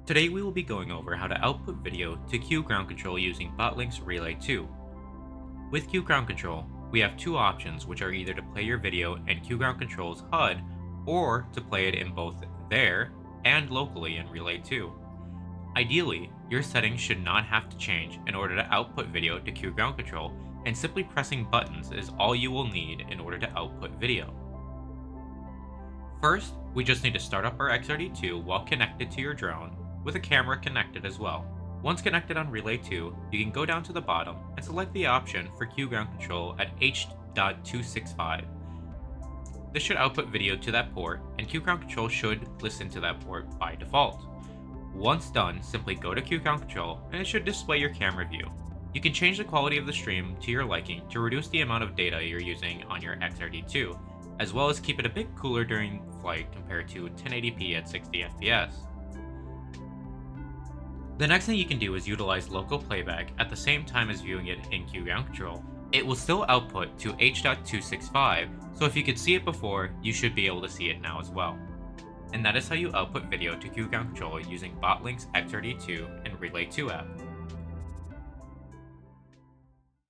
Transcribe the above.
Today we will be going over how to output video to QGroundControl using Botlink XRD2. With QGroundControl, we have two options, which are either to play your video in QGroundControl's HUD or to play it in both there and locally in Relay 2. Ideally, your settings should not have to change in order to output video to QGroundControl, and simply pressing buttons is all you will need in order to output video. First, we just need to start up our XRD2 while connected to your drone, with a camera connected as well. Once connected on Relay 2, you can go down to the bottom and select the option for QGroundControl at H.265. This should output video to that port, and QGroundControl should listen to that port by default. Once done, simply go to QGroundControl and it should display your camera view. You can change the quality of the stream to your liking to reduce the amount of data you're using on your XRD2, as well as keep it a bit cooler during flight compared to 1080p at 60 FPS. The next thing you can do is utilize local playback at the same time as viewing it in QGroundControl. It will still output to H.265, so if you could see it before, you should be able to see it now as well. And that is how you output video to QGroundControl using Botlink XRD2 and Relay 2 app.